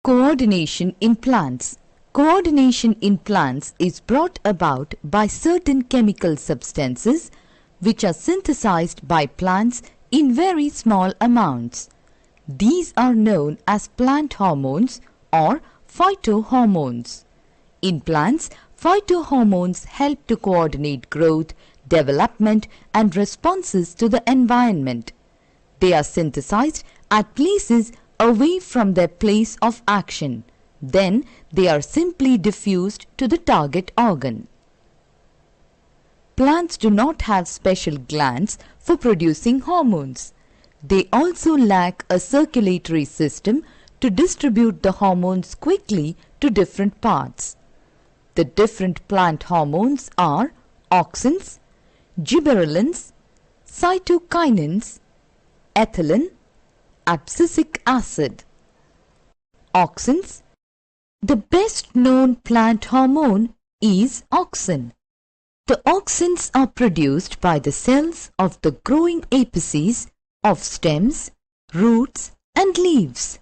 Coordination in plants. Coordination in plants is brought about by certain chemical substances which are synthesized by plants in very small amounts. These are known as plant hormones or phytohormones. In plants, phytohormones help to coordinate growth, development and responses to the environment. They are synthesized at places away from their place of action. Then they are simply diffused to the target organ. Plants do not have special glands for producing hormones. They also lack a circulatory system to distribute the hormones quickly to different parts. The different plant hormones are auxins, gibberellins, cytokinins, ethylene, abscisic acid. Auxins. The best known plant hormone is auxin. The auxins are produced by the cells of the growing apices of stems, roots and leaves.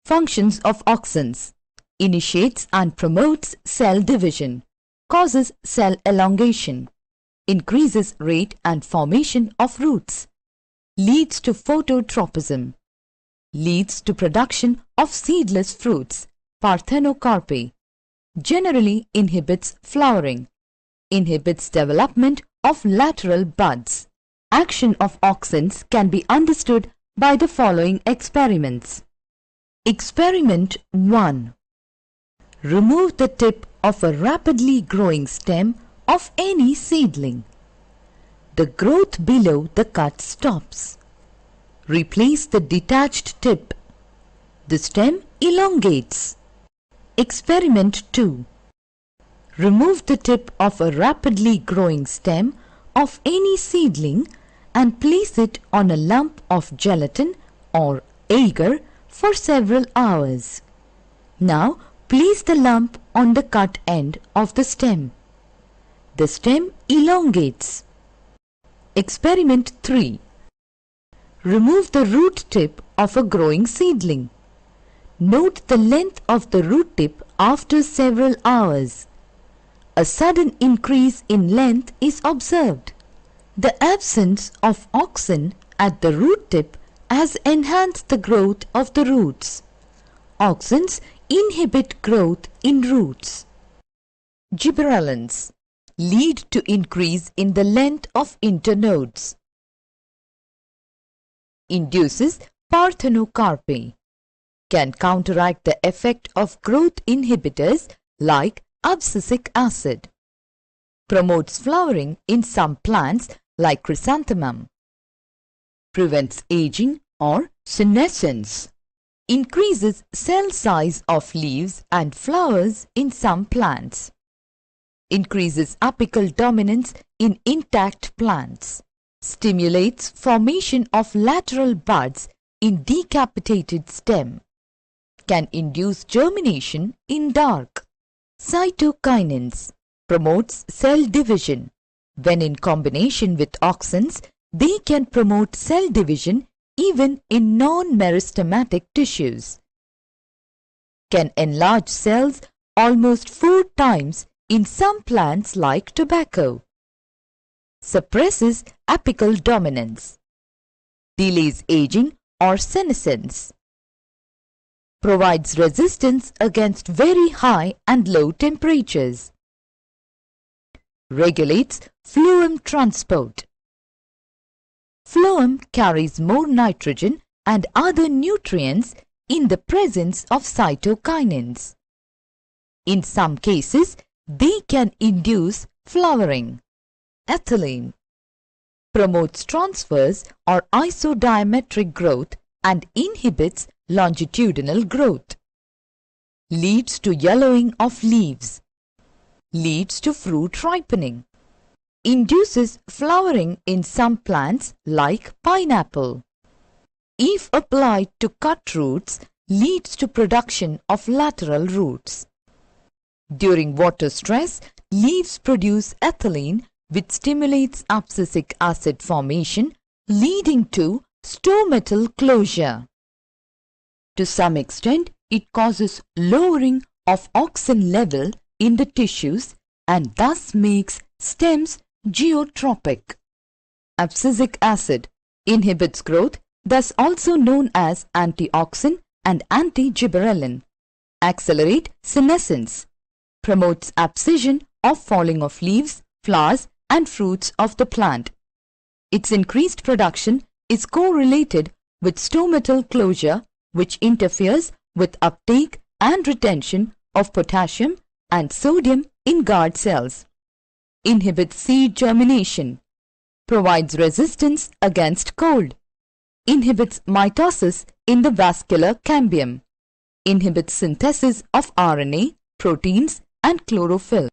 Functions of auxins: initiates and promotes cell division, causes cell elongation, increases rate and formation of roots, leads to phototropism, leads to production of seedless fruits, parthenocarpae, generally inhibits flowering, inhibits development of lateral buds. Action of auxins can be understood by the following experiments. Experiment 1. Remove the tip of a rapidly growing stem of any seedling. The growth below the cut stops. Replace the detached tip. The stem elongates. Experiment 2. Remove the tip of a rapidly growing stem of any seedling and place it on a lump of gelatin or agar for several hours. Now place the lump on the cut end of the stem. The stem elongates. Experiment 3. Remove the root tip of a growing seedling. Note the length of the root tip after several hours. A sudden increase in length is observed. The absence of auxin at the root tip has enhanced the growth of the roots. Auxins inhibit growth in roots. Gibberellins lead to increase in the length of internodes. Induces parthenocarpae. Can counteract the effect of growth inhibitors like abscisic acid. Promotes flowering in some plants like chrysanthemum. Prevents aging or senescence. Increases cell size of leaves and flowers in some plants. Increases apical dominance in intact plants. Stimulates formation of lateral buds in decapitated stem. Can induce germination in dark. Cytokinins. Promotes cell division. When in combination with auxins, they can promote cell division even in non-meristematic tissues. Can enlarge cells almost 4 times in some plants like tobacco. Suppresses apical dominance. Delays aging or senescence. Provides resistance against very high and low temperatures. Regulates phloem transport. Phloem carries more nitrogen and other nutrients in the presence of cytokinins. In some cases, they can induce flowering. Ethylene promotes transverse or isodiametric growth and inhibits longitudinal growth. Leads to yellowing of leaves. Leads to fruit ripening. Induces flowering in some plants like pineapple. If applied to cut roots, leads to production of lateral roots. During water stress, leaves produce ethylene which stimulates abscisic acid formation, leading to stomatal closure. To some extent, it causes lowering of auxin level in the tissues and thus makes stems geotropic. Abscisic acid inhibits growth, thus also known as antioxin and anti-gibberellin. Accelerate senescence. Promotes abscission of falling of leaves, flowers and fruits of the plant. Its increased production is correlated with stomatal closure, which interferes with uptake and retention of potassium and sodium in guard cells. Inhibits seed germination. Provides resistance against cold. Inhibits mitosis in the vascular cambium. Inhibits synthesis of RNA, proteins and chlorophyll.